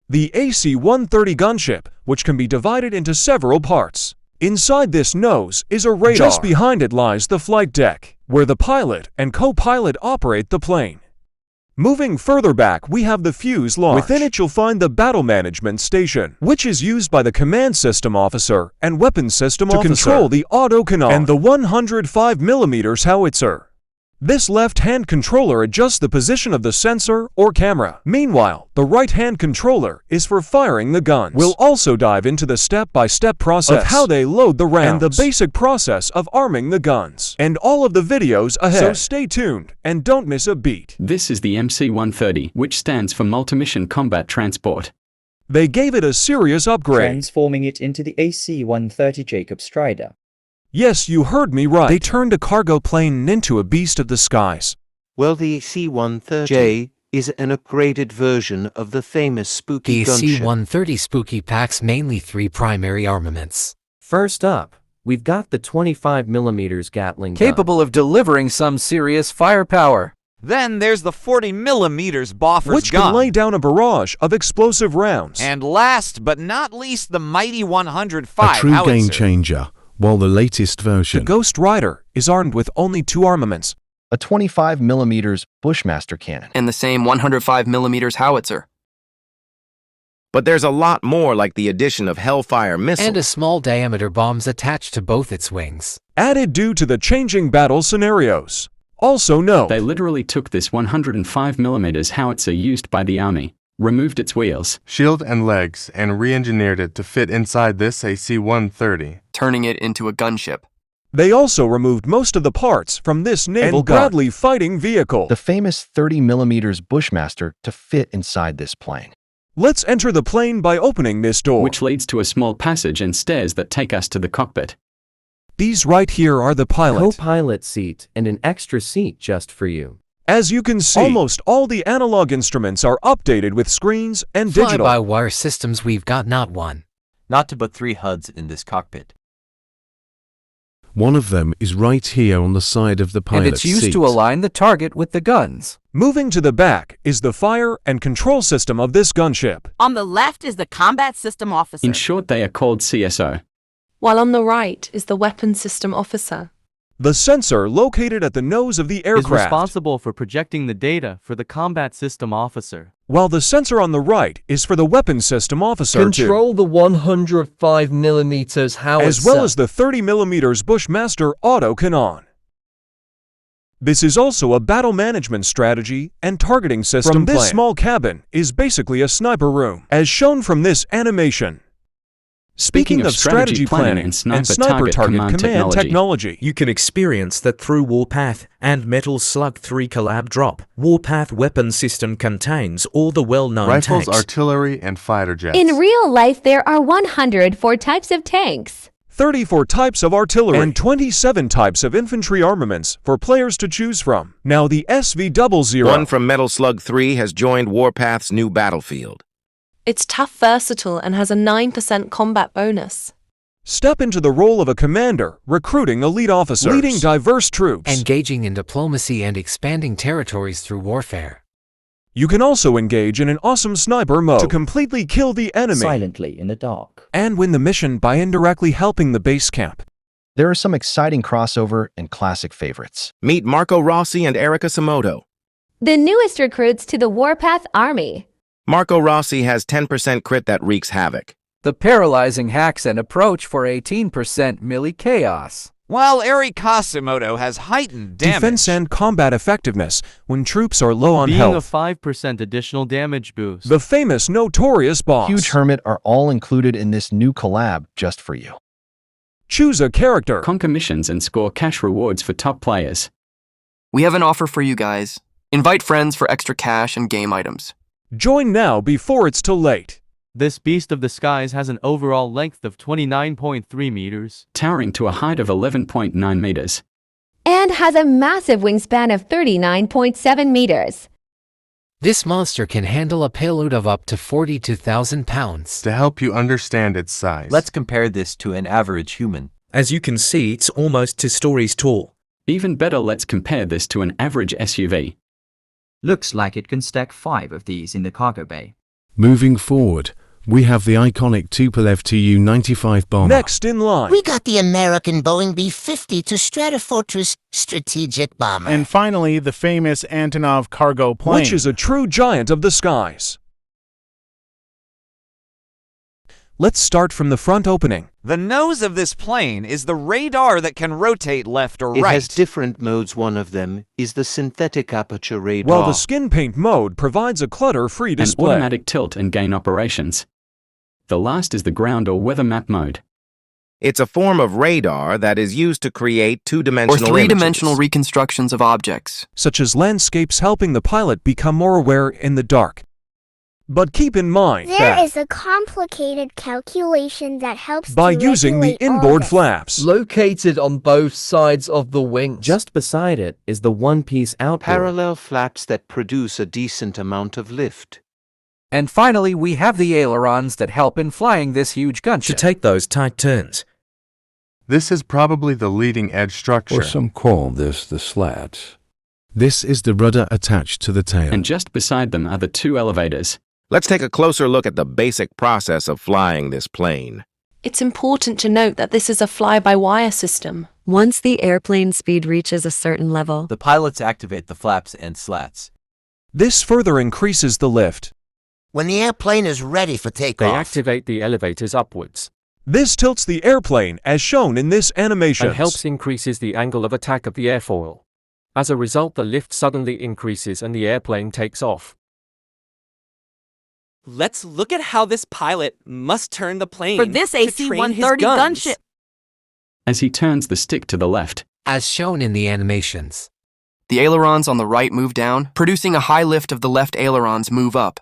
the AC-130 gunship, which can be divided into several parts. Inside this nose is a radar. Just behind it lies the flight deck, where the pilot and co-pilot operate the plane. Moving further back, we have the fuselage. Within it you'll find the battle management station, which is used by the command system officer and weapons system officer to control the autocannon and the 105mm howitzer. This left-hand controller adjusts the position of the sensor or camera. Meanwhile, the right-hand controller is for firing the guns. We'll also dive into the step-by-step process of how they load the rounds and the basic process of arming the guns, and all of the videos ahead. So stay tuned and don't miss a beat. This is the MC-130, which stands for Multi-Mission Combat Transport. They gave it a serious upgrade, transforming it into the AC-130 Jacob Strider. Yes, you heard me right. They turned a cargo plane into a beast of the skies. Well, the AC-130J is an upgraded version of the famous Spooky gunship. The AC-130 Spooky packs mainly 3 primary armaments. First up, we've got the 25mm Gatling gun, capable of delivering some serious firepower. Then there's the 40mm Boffer's which gun, can lay down a barrage of explosive rounds. And last but not least, the mighty 105 a true howitzer. game changer. While the latest version, the Ghost Rider, is armed with only 2 armaments. A 25mm Bushmaster cannon. And the same 105mm howitzer. But there's a lot more, like the addition of Hellfire missiles. And a small diameter bombs attached to both its wings. Added due to the changing battle scenarios. Also note, they literally took this 105mm howitzer used by the Army, removed its wheels, shield and legs, and re-engineered it to fit inside this AC-130, turning it into a gunship. They also removed most of the parts from this naval Bradley fighting vehicle, the famous 30mm Bushmaster, to fit inside this plane. Let's enter the plane by opening this door, which leads to a small passage and stairs that take us to the cockpit. These right here are the pilot, co-pilot seat, and an extra seat just for you. As you can see, almost all the analog instruments are updated with screens and digital. Fly-by-wire systems, we've got not 1, not but 3 HUDs in this cockpit. One of them is right here on the side of the pilot's seat. And it's used to align the target with the guns. Moving to the back is the fire and control system of this gunship. On the left is the combat system officer. In short, they are called CSO. While on the right is the weapons system officer. The sensor located at the nose of the aircraft is responsible for projecting the data for the combat system officer, while the sensor on the right is for the weapons system officer control the 105mm howitzer, as well as the 30mm Bushmaster autocannon. This is also a battle management strategy and targeting system. From this small cabin is basically a sniper room, as shown from this animation. Speaking of strategy planning and sniper target command technology, you can experience that through Warpath and Metal Slug 3 collab drop. Warpath weapon system contains all the well-known rifles, tanks, artillery, and fighter jets. In real life, there are 104 types of tanks, 34 types of artillery, and 27 types of infantry armaments for players to choose from. Now the SV00, one from Metal Slug 3, has joined Warpath's new battlefield. It's tough, versatile, and has a 9% combat bonus. Step into the role of a commander, recruiting elite officers, leading diverse troops, engaging in diplomacy and expanding territories through warfare. You can also engage in an awesome sniper mode to completely kill the enemy silently in the dark and win the mission by indirectly helping the base camp. There are some exciting crossover and classic favorites. Meet Marco Rossi and Erika Samoto, the newest recruits to the Warpath Army. Marco Rossi has 10% crit that wreaks havoc. The paralyzing hacks and approach for 18% melee chaos. While Erika Samoto has heightened damage. Defense and combat effectiveness when troops are low on being health. a 5% additional damage boost. The famous Notorious Boss, Huge Hermit are all included in this new collab just for you. Choose a character, conquer missions, and score cash rewards for top players. We have an offer for you guys. Invite friends for extra cash and game items. Join now before it's too late. This beast of the skies has an overall length of 29.3 meters, towering to a height of 11.9 meters, and has a massive wingspan of 39.7 meters. This monster can handle a payload of up to 42,000 pounds. To help you understand its size, let's compare this to an average human. As you can see, it's almost 2 stories tall. Even better, let's compare this to an average SUV. Looks like it can stack 5 of these in the cargo bay. Moving forward, we have the iconic Tupolev Tu-95 bomber. Next in line, we got the American Boeing B-50 to Stratofortress strategic bomber. And finally, the famous Antonov cargo plane, which is a true giant of the skies. Let's start from the front opening. The nose of this plane is the radar that can rotate left or right. It has different modes. One of them is the synthetic aperture radar. While the skin paint mode provides a clutter-free display. And automatic tilt and gain operations. The last is the ground or weather map mode. It's a form of radar that is used to create two-dimensional or three-dimensional reconstructions of objects, such as landscapes, helping the pilot become more aware in the dark. But keep in mind there is a complicated calculation that helps by using the inboard flaps located on both sides of the wings. Just beside it is the one-piece outboard. Parallel flaps that produce a decent amount of lift. And finally, we have the ailerons that help in flying this huge gunship. To take those tight turns. This is probably the leading edge structure. Or some call this the slats. This is the rudder attached to the tail. And just beside them are the two elevators. Let's take a closer look at the basic process of flying this plane. It's important to note that this is a fly-by-wire system. Once the airplane speed reaches a certain level, the pilots activate the flaps and slats. This further increases the lift. When the airplane is ready for takeoff, they activate the elevators upwards. This tilts the airplane as shown in this animation. And helps increases the angle of attack of the airfoil. As a result, the lift suddenly increases and the airplane takes off. Let's look at how this pilot must turn the plane for this AC-130 gunship. As he turns the stick to the left, as shown in the animations. The ailerons on the right move down, producing a high lift of the left ailerons move up.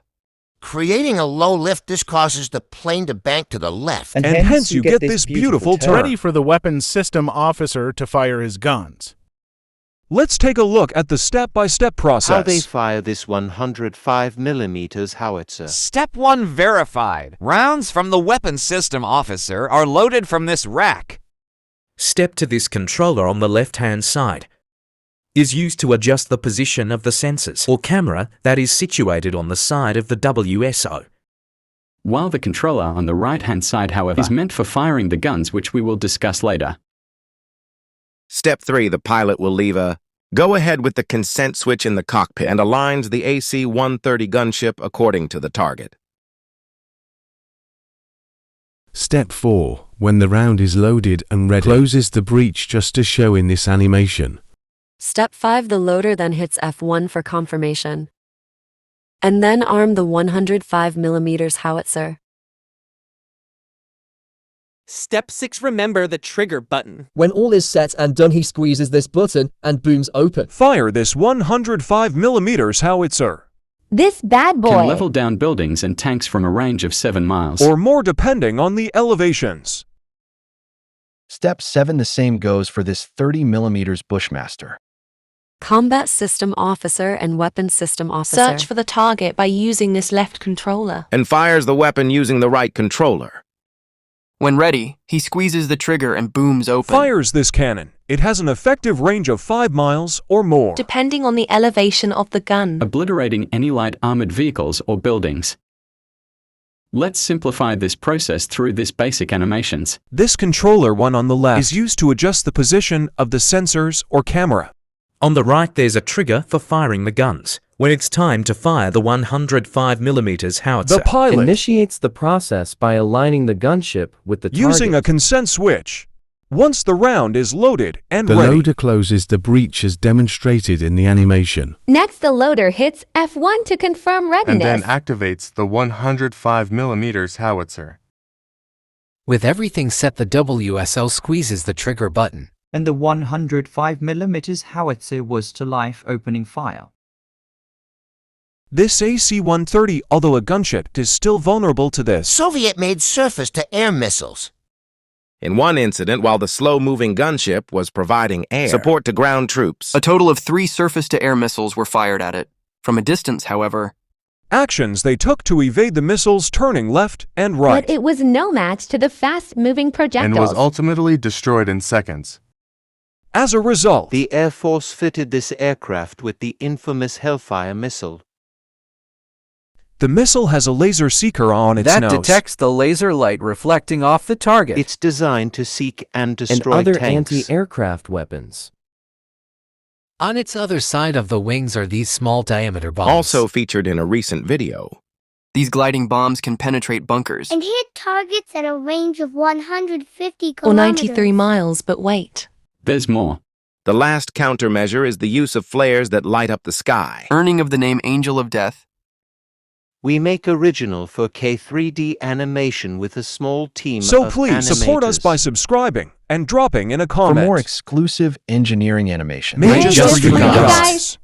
Creating a low lift, this causes the plane to bank to the left. And hence you get this beautiful turn. Ready for the weapons system officer to fire his guns. Let's take a look at the step-by-step process. How they fire this 105mm howitzer. Step 1 verified. Rounds from the weapons system officer are loaded from this rack. Step to this controller on the left-hand side is used to adjust the position of the sensors or camera that is situated on the side of the WSO. While the controller on the right-hand side, however, is meant for firing the guns, which we will discuss later. Step 3, the pilot will leave a go-ahead with the consent switch in the cockpit and aligns the AC-130 gunship according to the target. Step 4, when the round is loaded and ready, closes the breech just as shown in this animation. Step 5, the loader then hits F1 for confirmation. And then arm the 105mm howitzer. Step 6, remember the trigger button. When all is set and done, he squeezes this button and booms open. Fire this 105mm howitzer. This bad boy can level down buildings and tanks from a range of 7 miles. Or more depending on the elevations. Step 7, the same goes for this 30mm Bushmaster. Combat System Officer and Weapons System Officer. Search for the target by using this left controller. And fires the weapon using the right controller. When ready, he squeezes the trigger and booms open. Fires this cannon. It has an effective range of 5 miles or more, depending on the elevation of the gun, obliterating any light armored vehicles or buildings. Let's simplify this process through this basic animations. This controller one on the left is used to adjust the position of the sensors or camera. On the right, there's a trigger for firing the guns. When it's time to fire the 105mm howitzer, the pilot initiates the process by aligning the gunship with the target. Using a consent switch. Once the round is loaded and the ready, loader closes the breech as demonstrated in the animation. Next, the loader hits F1 to confirm readiness. And then activates the 105mm howitzer. With everything set, the WSL squeezes the trigger button. And the 105mm howitzer was to life, opening fire. This AC-130, although a gunship, is still vulnerable to this. Soviet-made surface-to-air missiles. In one incident, while the slow-moving gunship was providing air support to ground troops, a total of 3 surface-to-air missiles were fired at it. From a distance, however, actions they took to evade the missiles turning left and right. But it was no match to the fast-moving projectiles. And was ultimately destroyed in seconds. As a result, the Air Force fitted this aircraft with the infamous Hellfire missile. The missile has a laser seeker on its that nose. detects the laser light reflecting off the target. It's designed to seek and destroy and other tanks. anti-aircraft weapons. On its other side of the wings are these small diameter bombs. Also featured in a recent video. These gliding bombs can penetrate bunkers and hit targets at a range of 150 or kilometers. 93 miles, but wait. There's more. The last countermeasure is the use of flares that light up the sky. earning of the name Angel of Death. We make original for K3D animation with a small team So of please support us animators. by subscribing and dropping in a For comment. more exclusive engineering animation. Made just for you guys.